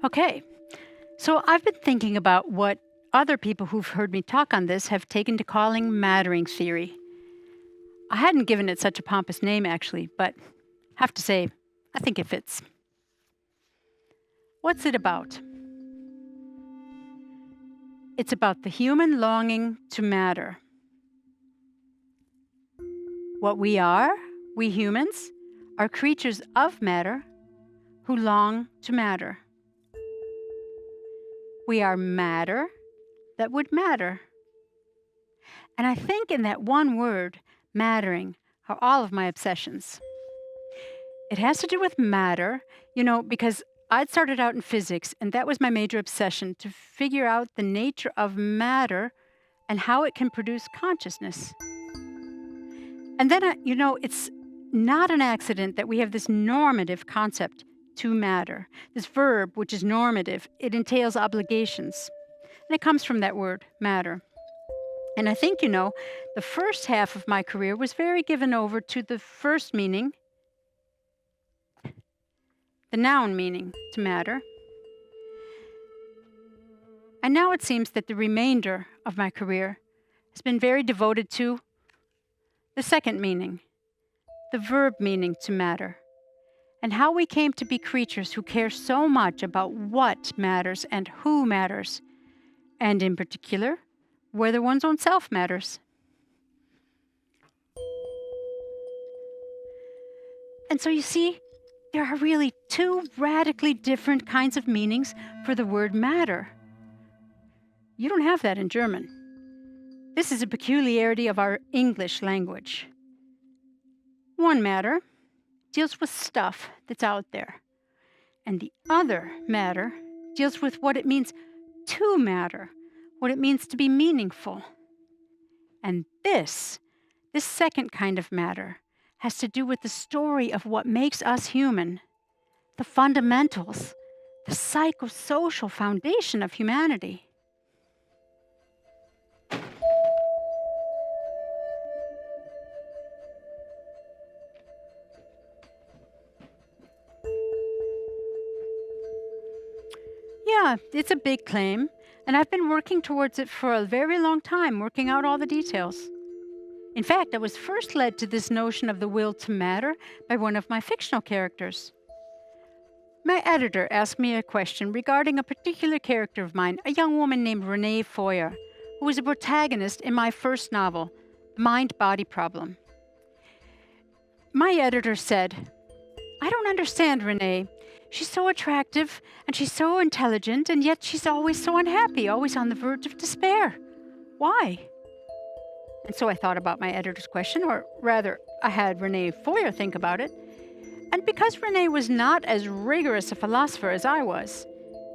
Okay, so I've been thinking about what other people who've heard me talk on this have taken to calling mattering theory. I hadn't given it such a pompous name, actually, but have to say, I think it fits. What's it about? It's about the human longing to matter. What we are, we humans, are creatures of matter who long to matter. We are matter that would matter. And I think in that one word, mattering, are all of my obsessions. It has to do with matter, because I'd started out in physics, and that was my major obsession, to figure out the nature of matter and how it can produce consciousness. And then, it's not an accident that we have this normative concept, to matter. This verb, which is normative, it entails obligations. And it comes from that word, matter. And I think, the first half of my career was very given over to the first meaning, the noun meaning, to matter. And now it seems that the remainder of my career has been very devoted to the second meaning, the verb meaning, to matter, and how we came to be creatures who care so much about what matters and who matters, and in particular, whether one's own self matters. And so you see, there are really two radically different kinds of meanings for the word matter. You don't have that in German. This is a peculiarity of our English language. One matter deals with stuff that's out there, and the other matter deals with what it means to matter, what it means to be meaningful. And this second kind of matter has to do with the story of what makes us human, the fundamentals, the psychosocial foundation of humanity. Yeah, it's a big claim, and I've been working towards it for a very long time, working out all the details. In fact, I was first led to this notion of the will to matter by one of my fictional characters. My editor asked me a question regarding a particular character of mine, a young woman named Renee Foyer, who was a protagonist in my first novel, The Mind-Body Problem. My editor said, "I don't understand Renee. She's so attractive and she's so intelligent, and yet she's always so unhappy, always on the verge of despair. Why?" And so I thought about my editor's question, or rather, I had Renee Foyer think about it. And because Renee was not as rigorous a philosopher as I was,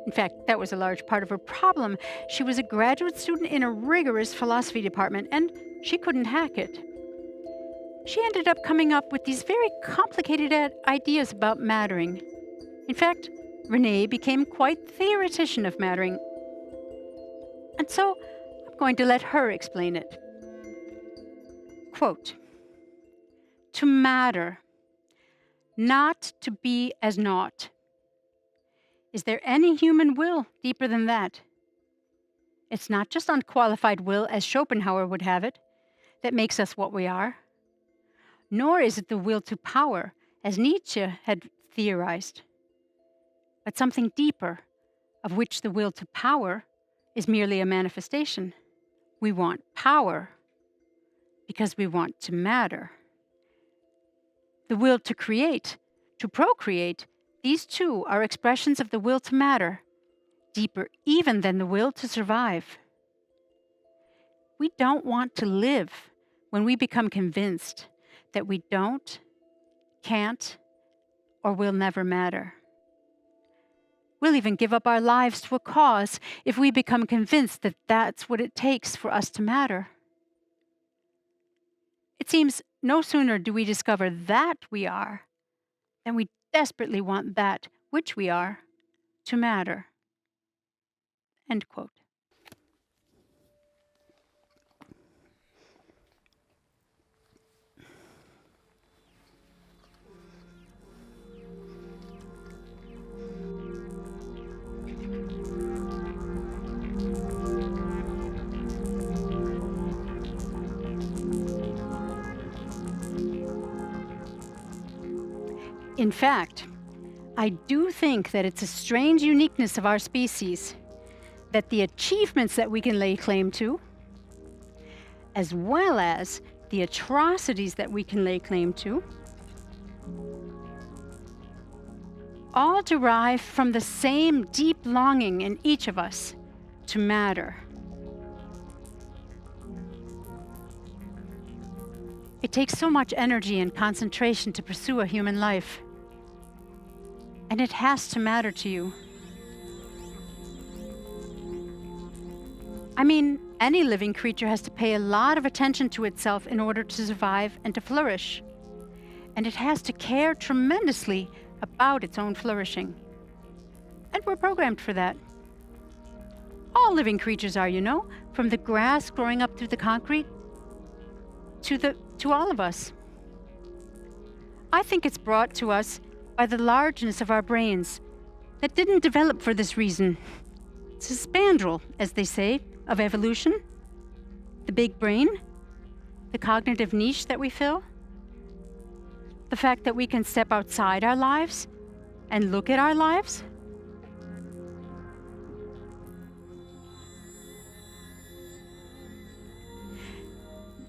in fact, that was a large part of her problem, she was a graduate student in a rigorous philosophy department, and she couldn't hack it. She ended up coming up with these very complicated ideas about mattering. In fact, Renee became quite the theoretician of mattering. And so I'm going to let her explain it. Quote, "To matter, not to be as naught. Is there any human will deeper than that? It's not just unqualified will, as Schopenhauer would have it, that makes us what we are. Nor is it the will to power, as Nietzsche had theorized, but something deeper, of which the will to power is merely a manifestation. We want power because we want to matter. The will to create, to procreate, these two are expressions of the will to matter, deeper even than the will to survive. We don't want to live when we become convinced that we don't, can't, or will never matter. We'll even give up our lives to a cause if we become convinced that that's what it takes for us to matter. It seems no sooner do we discover that we are than we desperately want that which we are to matter." End quote. In fact, I do think that it's a strange uniqueness of our species that the achievements that we can lay claim to, as well as the atrocities that we can lay claim to, all derive from the same deep longing in each of us to matter. It takes so much energy and concentration to pursue a human life, and it has to matter to you. I mean, any living creature has to pay a lot of attention to itself in order to survive and to flourish. And it has to care tremendously about its own flourishing. And we're programmed for that. All living creatures are, you know, from the grass growing up through the concrete to all of us. I think it's brought to us by the largeness of our brains that didn't develop for this reason. It's a spandrel, as they say, of evolution, the big brain, the cognitive niche that we fill, the fact that we can step outside our lives and look at our lives.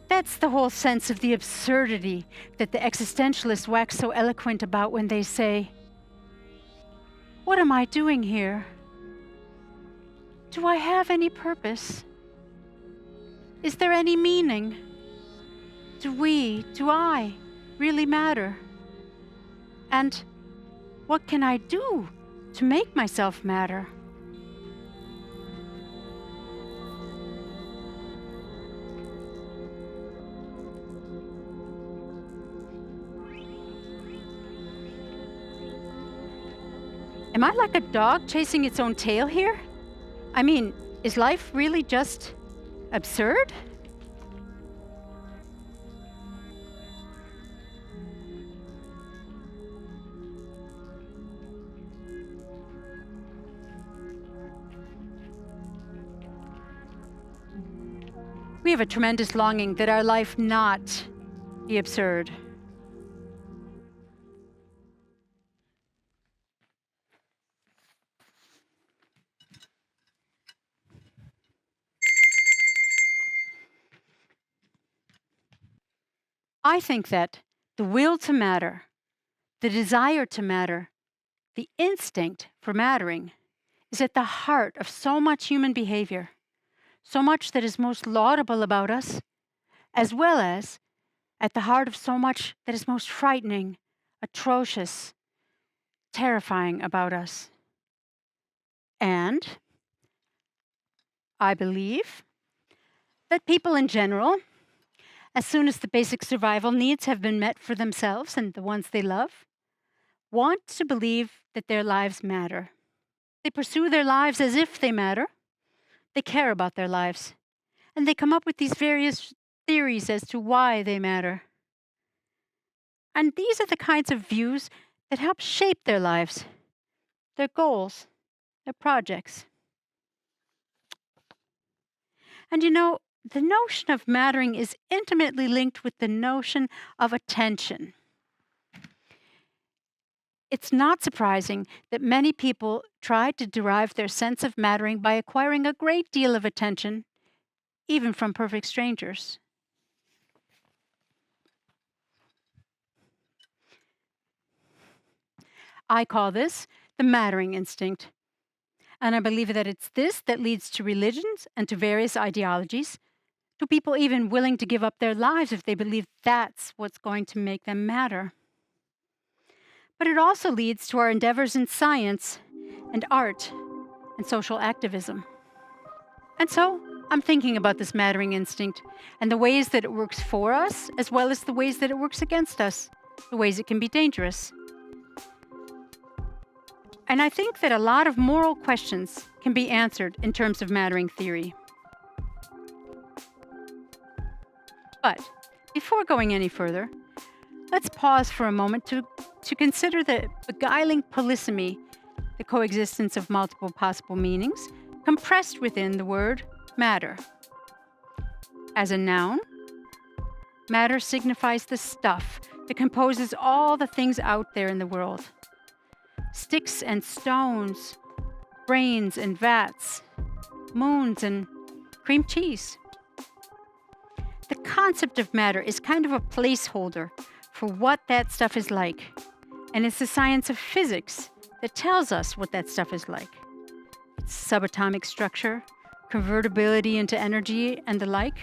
That's the whole sense of the absurdity that the existentialists wax so eloquent about when they say, "What am I doing here? Do I have any purpose? Is there any meaning? Do I really matter? And what can I do to make myself matter?" Am I like a dog chasing its own tail here? I mean, is life really just absurd? We have a tremendous longing that our life not be absurd. I think that the will to matter, the desire to matter, the instinct for mattering is at the heart of so much human behavior, so much that is most laudable about us, as well as at the heart of so much that is most frightening, atrocious, terrifying about us. And I believe that people in general, as soon as the basic survival needs have been met for themselves and the ones they love, want to believe that their lives matter. They pursue their lives as if they matter. They care about their lives. And they come up with these various theories as to why they matter. And these are the kinds of views that help shape their lives, their goals, their projects. And you know, the notion of mattering is intimately linked with the notion of attention. It's not surprising that many people try to derive their sense of mattering by acquiring a great deal of attention, even from perfect strangers. I call this the mattering instinct. And I believe that it's this that leads to religions and to various ideologies, to people even willing to give up their lives if they believe that's what's going to make them matter. But it also leads to our endeavors in science and art and social activism. And so I'm thinking about this mattering instinct and the ways that it works for us, as well as the ways that it works against us, the ways it can be dangerous. And I think that a lot of moral questions can be answered in terms of mattering theory. But before going any further, let's pause for a moment to consider the beguiling polysemy, the coexistence of multiple possible meanings, compressed within the word matter. As a noun, matter signifies the stuff, that composes all the things out there in the world. Sticks and stones, brains and vats, moons and cream cheese. The concept of matter is kind of a placeholder for what that stuff is like. And it's the science of physics that tells us what that stuff is like. Its subatomic structure, convertibility into energy, and the like.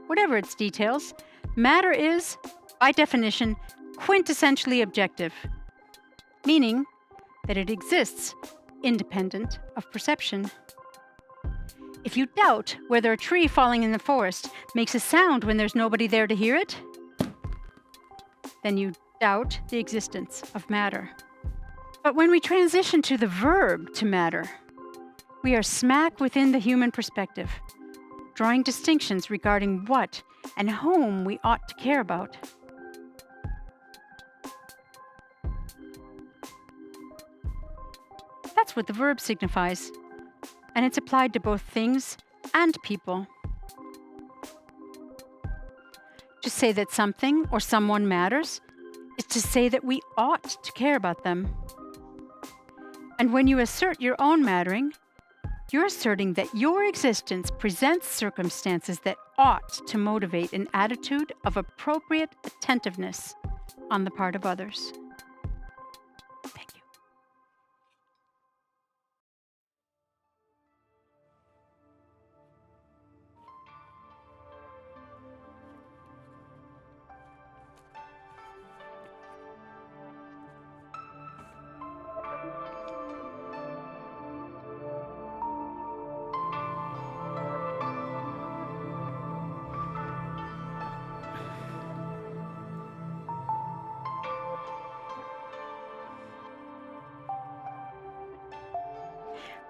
Whatever its details, matter is, by definition, quintessentially objective, meaning that it exists independent of perception. If you doubt whether a tree falling in the forest makes a sound when there's nobody there to hear it, then you doubt the existence of matter. But when we transition to the verb to matter, we are smack within the human perspective, drawing distinctions regarding what and whom we ought to care about. That's what the verb signifies, and it's applied to both things and people. To say that something or someone matters is to say that we ought to care about them. And when you assert your own mattering, you're asserting that your existence presents circumstances that ought to motivate an attitude of appropriate attentiveness on the part of others. Thank you.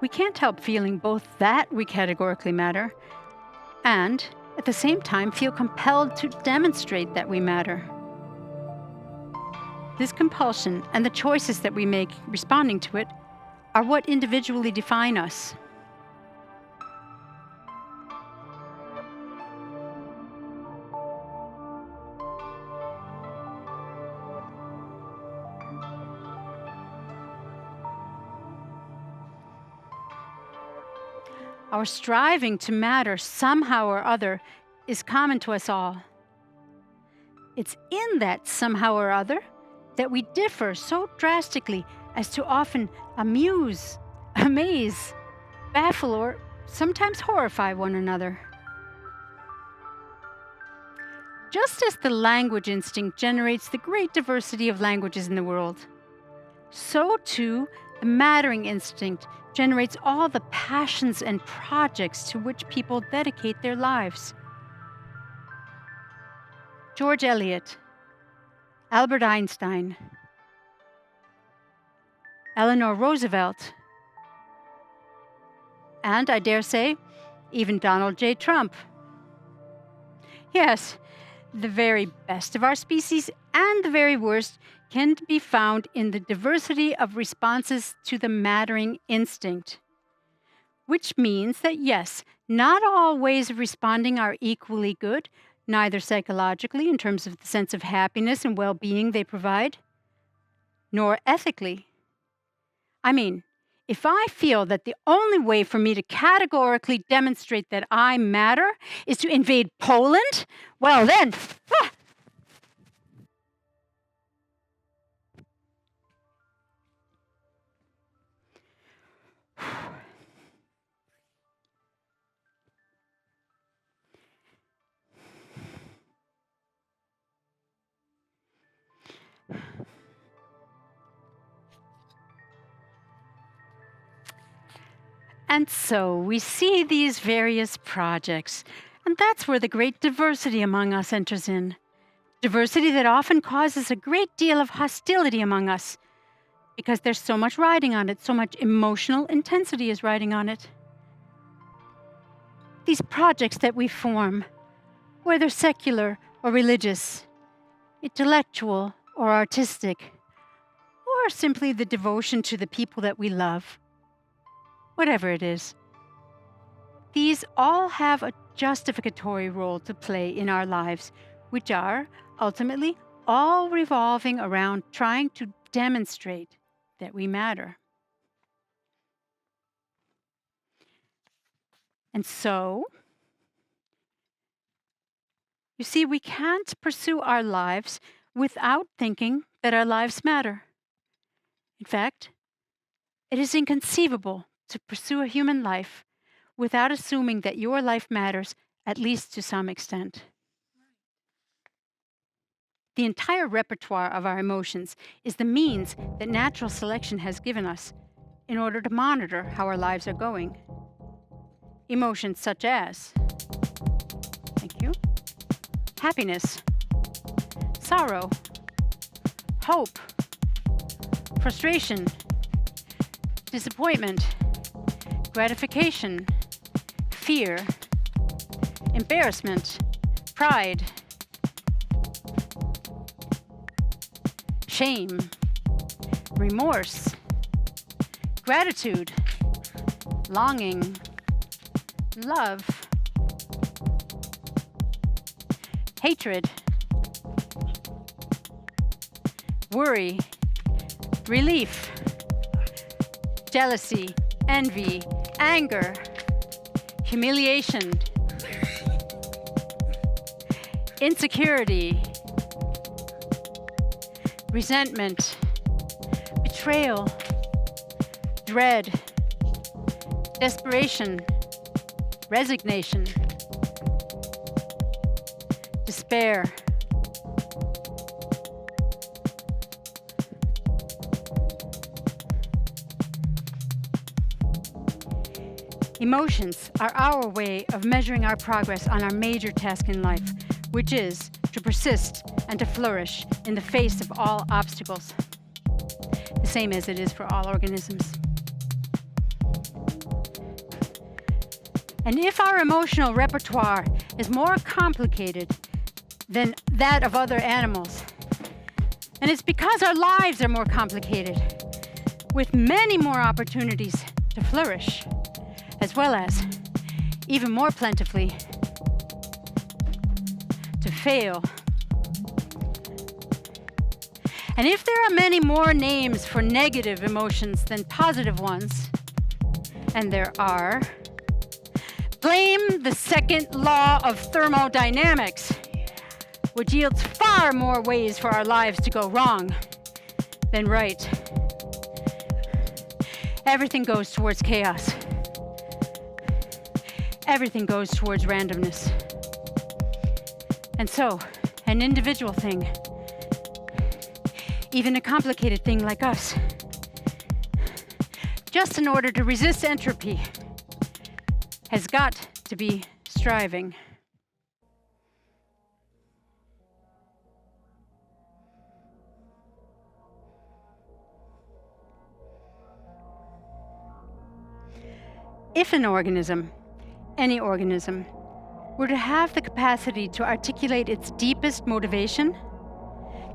We can't help feeling both that we categorically matter and, at the same time, feel compelled to demonstrate that we matter. This compulsion and the choices that we make responding to it are what individually define us. Our striving to matter somehow or other is common to us all. It's in that somehow or other that we differ so drastically as to often amuse, amaze, baffle, or sometimes horrify one another. Just as the language instinct generates the great diversity of languages in the world, so too the mattering instinct generates all the passions and projects to which people dedicate their lives. George Eliot, Albert Einstein, Eleanor Roosevelt, and, I dare say, even Donald J. Trump. Yes, the very best of our species and the very worst can be found in the diversity of responses to the mattering instinct. Which means that yes, not all ways of responding are equally good, neither psychologically in terms of the sense of happiness and well-being they provide, nor ethically. I mean, if I feel that the only way for me to categorically demonstrate that I matter is to invade Poland, well then, And so we see these various projects, and that's where the great diversity among us enters in. Diversity that often causes a great deal of hostility among us, because there's so much riding on it, so much emotional intensity is riding on it. These projects that we form, whether secular or religious, intellectual or artistic, or simply the devotion to the people that we love, whatever it is, these all have a justificatory role to play in our lives, which are ultimately all revolving around trying to demonstrate that we matter. And so, you see, we can't pursue our lives without thinking that our lives matter. In fact, it is inconceivable to pursue a human life without assuming that your life matters, at least to some extent. The entire repertoire of our emotions is the means that natural selection has given us in order to monitor how our lives are going. Emotions such as, thank you, happiness, sorrow, hope, frustration, disappointment, gratification, fear, embarrassment, pride, shame, remorse, gratitude, longing, love, hatred, worry, relief, jealousy, envy, anger, humiliation, insecurity, resentment, betrayal, dread, desperation, resignation, despair, emotions are our way of measuring our progress on our major task in life, which is to persist and to flourish in the face of all obstacles, the same as it is for all organisms. And if our emotional repertoire is more complicated than that of other animals, and it's because our lives are more complicated, with many more opportunities to flourish, as well as, even more plentifully, to fail. And if there are many more names for negative emotions than positive ones, and there are, blame the second law of thermodynamics, which yields far more ways for our lives to go wrong than right. Everything goes towards chaos. Everything goes towards randomness. And so, an individual thing, even a complicated thing like us, just in order to resist entropy, has got to be striving. If an organism, any organism, were to have the capacity to articulate its deepest motivation,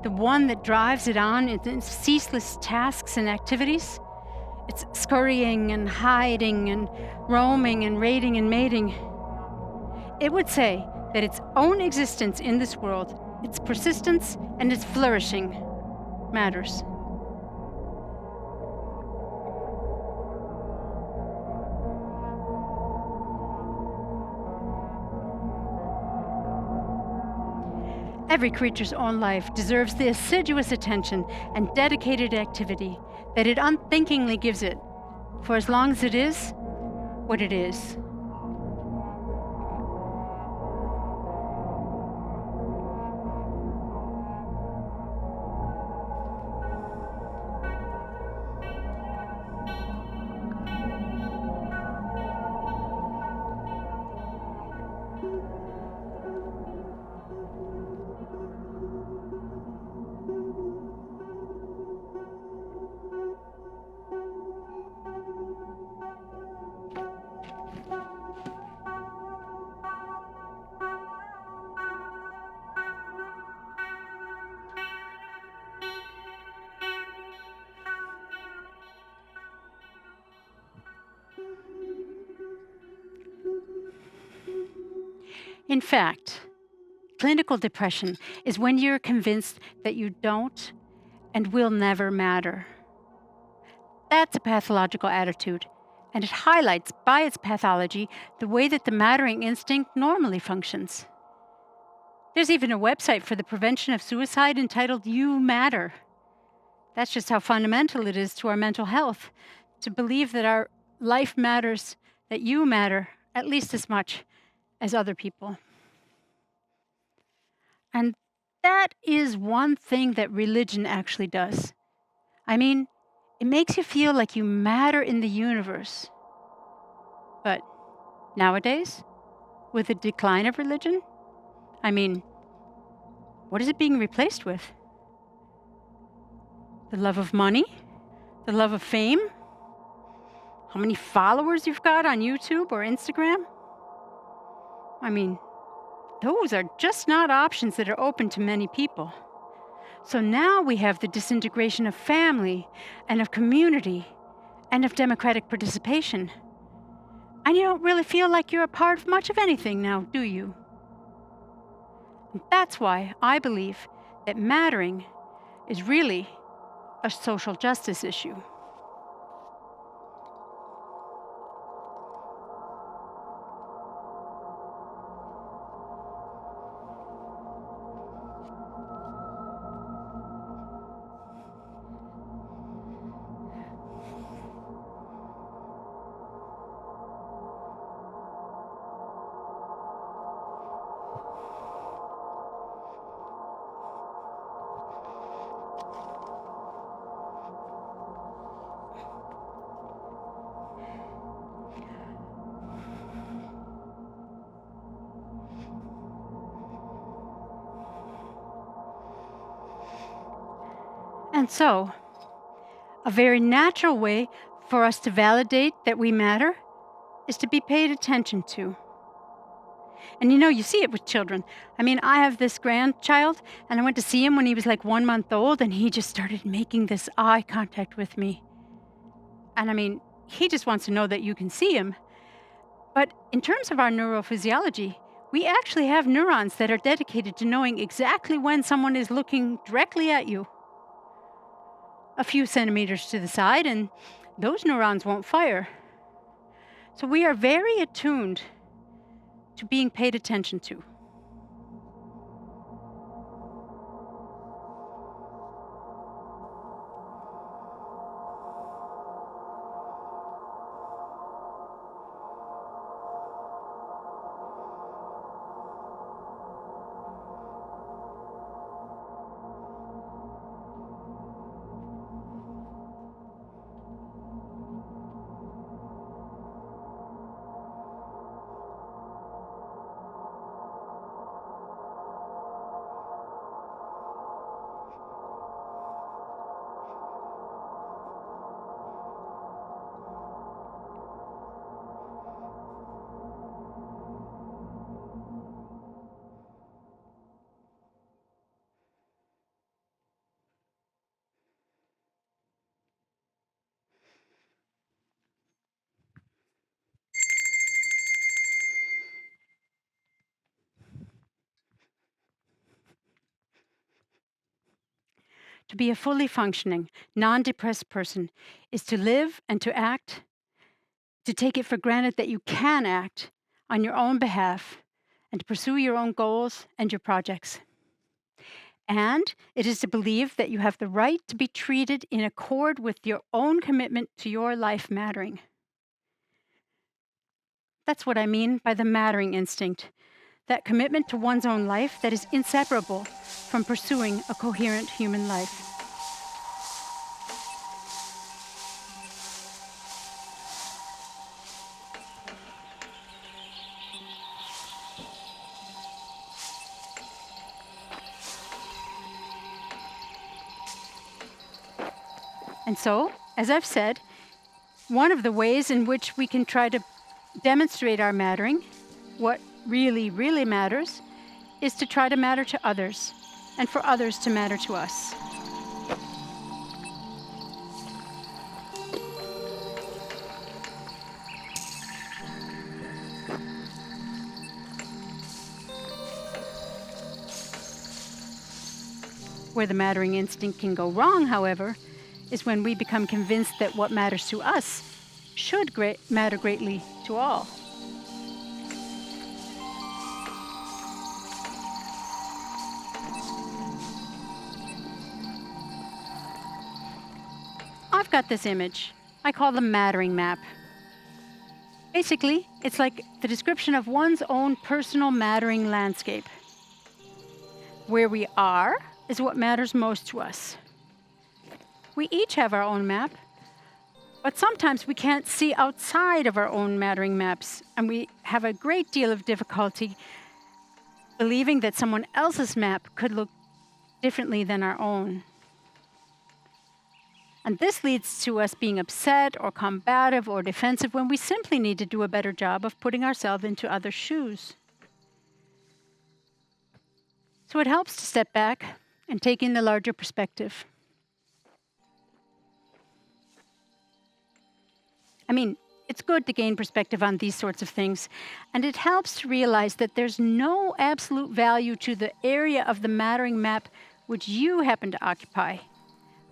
the one that drives it on in its ceaseless tasks and activities, its scurrying and hiding and roaming and raiding and mating, it would say that its own existence in this world, its persistence and its flourishing, matters. Every creature's own life deserves the assiduous attention and dedicated activity that it unthinkingly gives it, for as long as it is what it is. In fact, clinical depression is when you're convinced that you don't and will never matter. That's a pathological attitude, and it highlights by its pathology the way that the mattering instinct normally functions. There's even a website for the prevention of suicide entitled You Matter. That's just how fundamental it is to our mental health to believe that our life matters, that you matter at least as much as other people. And that is one thing that religion actually does. I mean, it makes you feel like you matter in the universe. But nowadays, with the decline of religion, I mean, what is it being replaced with? The love of money? The love of fame? How many followers you've got on YouTube or Instagram? I mean, those are just not options that are open to many people. So now we have the disintegration of family and of community and of democratic participation. And you don't really feel like you're a part of much of anything now, do you? And that's why I believe that mattering is really a social justice issue. And so, a very natural way for us to validate that we matter is to be paid attention to. And you see it with children. I mean, I have this grandchild, and I went to see him when he was like 1 month old, and he just started making this eye contact with me. And I mean, he just wants to know that you can see him. But in terms of our neurophysiology, we actually have neurons that are dedicated to knowing exactly when someone is looking directly at you. A few centimeters to the side, and those neurons won't fire. So we are very attuned to being paid attention to. To be a fully functioning, non-depressed person is to live and to act, to take it for granted that you can act on your own behalf and to pursue your own goals and your projects. And it is to believe that you have the right to be treated in accord with your own commitment to your life mattering. That's what I mean by the mattering instinct, that commitment to one's own life that is inseparable from pursuing a coherent human life. And so, as I've said, one of the ways in which we can try to demonstrate our mattering, what really, really matters, is to try to matter to others, and for others to matter to us. Where the mattering instinct can go wrong, however, is when we become convinced that what matters to us should matter greatly to all. I've got this image I call the mattering map. Basically, it's like the description of one's own personal mattering landscape. Where we are is what matters most to us. We each have our own map, but sometimes we can't see outside of our own mattering maps, and we have a great deal of difficulty believing that someone else's map could look differently than our own. And this leads to us being upset or combative or defensive when we simply need to do a better job of putting ourselves into others' shoes. So it helps to step back and take in the larger perspective. I mean, it's good to gain perspective on these sorts of things, and it helps to realize that there's no absolute value to the area of the mattering map which you happen to occupy,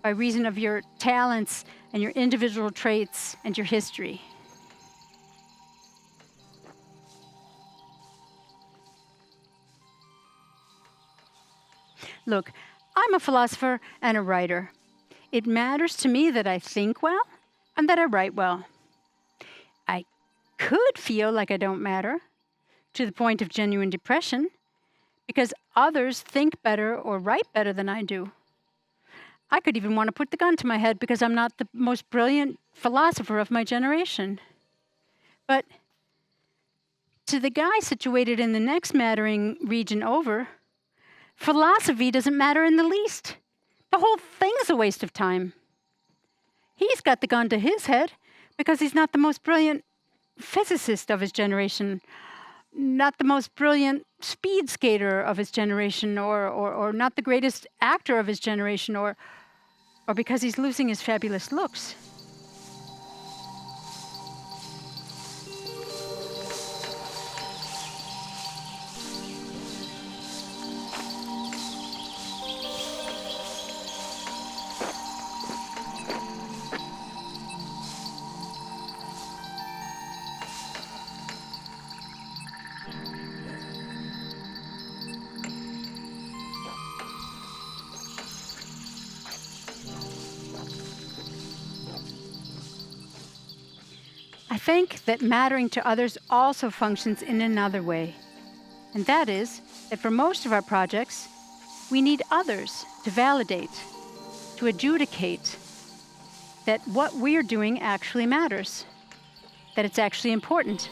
by reason of your talents and your individual traits and your history. Look, I'm a philosopher and a writer. It matters to me that I think well and that I write well. I could feel like I don't matter, to the point of genuine depression, because others think better or write better than I do. I could even want to put the gun to my head because I'm not the most brilliant philosopher of my generation. But to the guy situated in the next mattering region over, philosophy doesn't matter in the least. The whole thing's a waste of time. He's got the gun to his head because he's not the most brilliant physicist of his generation, not the most brilliant speed skater of his generation, or not the greatest actor of his generation, or because he's losing his fabulous looks. I think that mattering to others also functions in another way, and that is that for most of our projects, we need others to validate, to adjudicate that what we're doing actually matters, that it's actually important.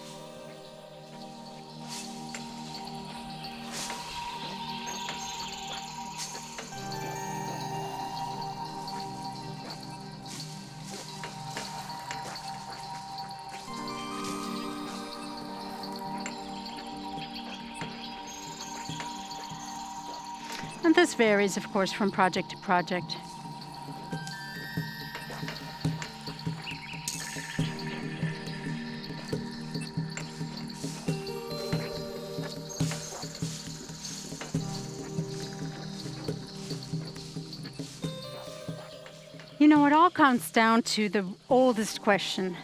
And this varies, of course, from project to project. You know, it all comes down to the oldest question.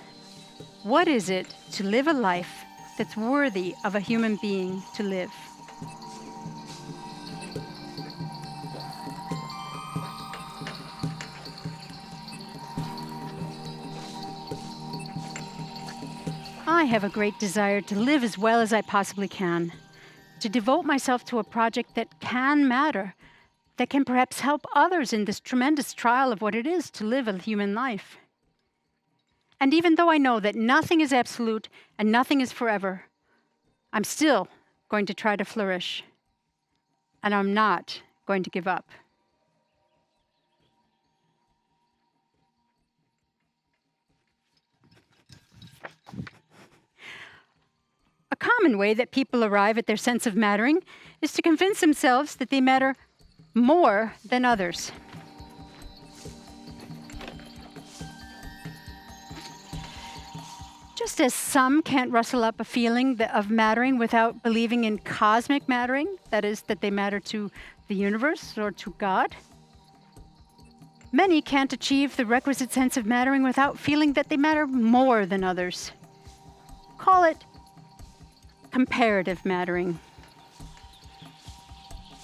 What is it to live a life that's worthy of a human being to live? I have a great desire to live as well as I possibly can, to devote myself to a project that can matter, that can perhaps help others in this tremendous trial of what it is to live a human life. And even though I know that nothing is absolute and nothing is forever, I'm still going to try to flourish, and I'm not going to give up. A common way that people arrive at their sense of mattering is to convince themselves that they matter more than others. Just as some can't rustle up a feeling of mattering without believing in cosmic mattering, that is, that they matter to the universe or to God, Many can't achieve the requisite sense of mattering without feeling that they matter more than others. Call it comparative mattering.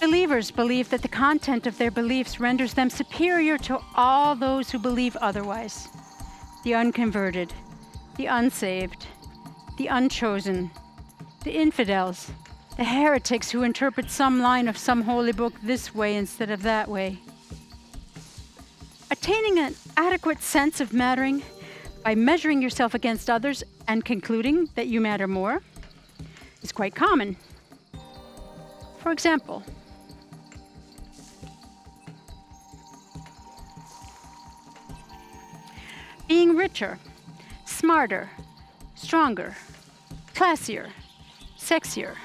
Believers believe that the content of their beliefs renders them superior to all those who believe otherwise. The unconverted, the unsaved, the unchosen, the infidels, the heretics who interpret some line of some holy book this way instead of that way. Attaining an adequate sense of mattering by measuring yourself against others and concluding that you matter more is quite common. For example, being richer, smarter, stronger, classier, sexier,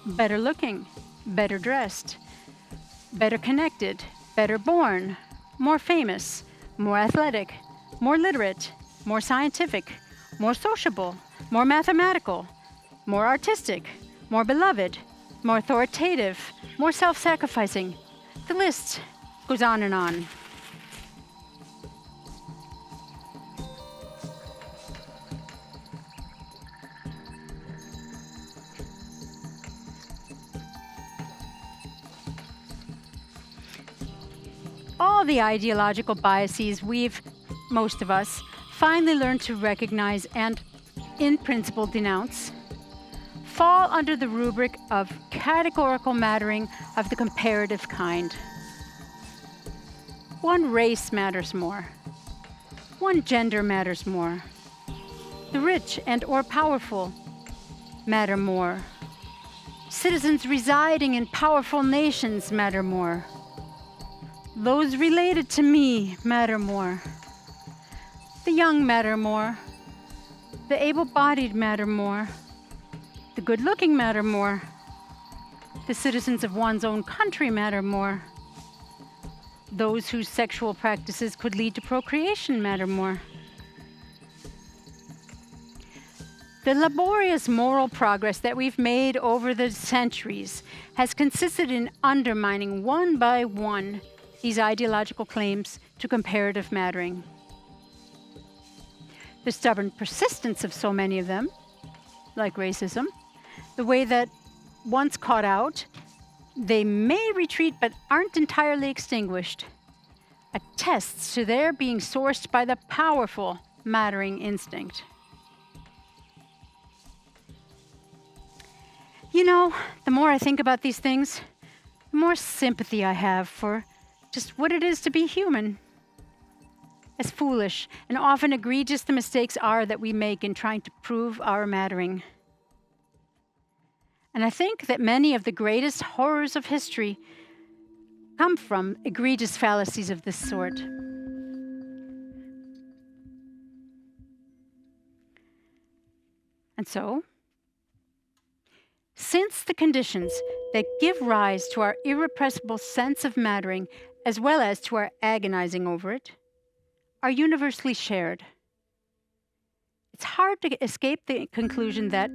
better looking, better dressed, better connected, better born, more famous, more athletic, more literate, more scientific, more sociable, more mathematical, more artistic, more beloved, more authoritative, more self-sacrificing. The list goes on and on. All the ideological biases most of us, finally learned to recognize and, in principle, denounce, fall under the rubric of categorical mattering of the comparative kind. One race matters more. One gender matters more. The rich and or powerful matter more. Citizens residing in powerful nations matter more. Those related to me matter more. The young matter more. The able-bodied matter more. The good-looking matter more. The citizens of one's own country matter more. Those whose sexual practices could lead to procreation matter more. The laborious moral progress that we've made over the centuries has consisted in undermining one by one these ideological claims to comparative mattering. The stubborn persistence of so many of them, like racism, the way that once caught out, they may retreat but aren't entirely extinguished, attests to their being sourced by the powerful mattering instinct. You know, the more I think about these things, the more sympathy I have for just what it is to be human. As foolish and often egregious the mistakes are that we make in trying to prove our mattering. And I think that many of the greatest horrors of history come from egregious fallacies of this sort. And so, since the conditions that give rise to our irrepressible sense of mattering, as well as to our agonizing over it, are universally shared, it's hard to escape the conclusion that,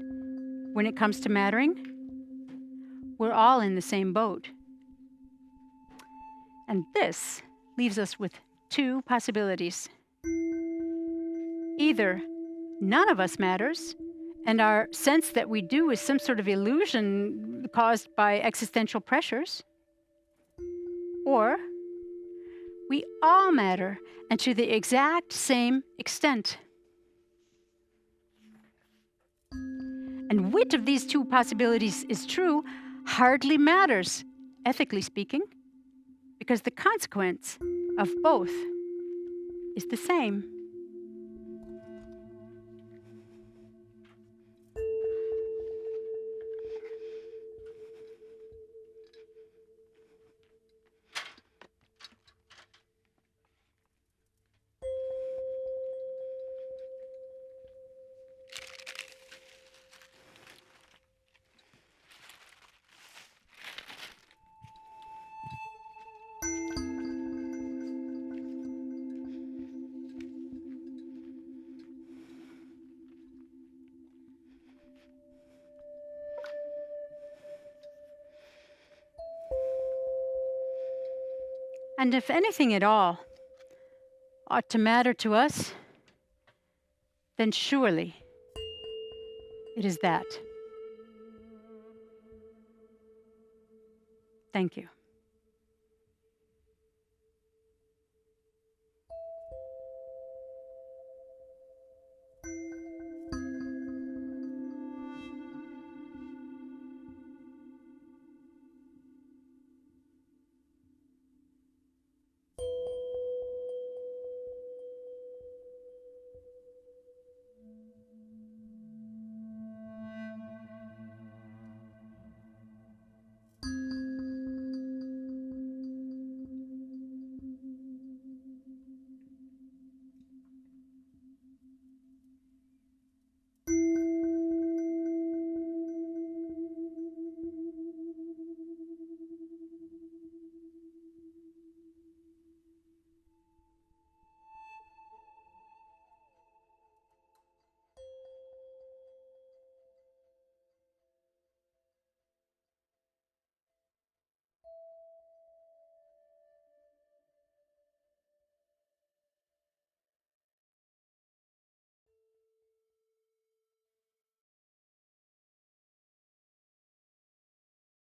when it comes to mattering, we're all in the same boat. And this leaves us with two possibilities. Either none of us matters, and our sense that we do is some sort of illusion caused by existential pressures, or we all matter, and to the exact same extent. And which of these two possibilities is true hardly matters, ethically speaking, because the consequence of both is the same. And if anything at all, ought to matter to us, then surely it is that. Thank you.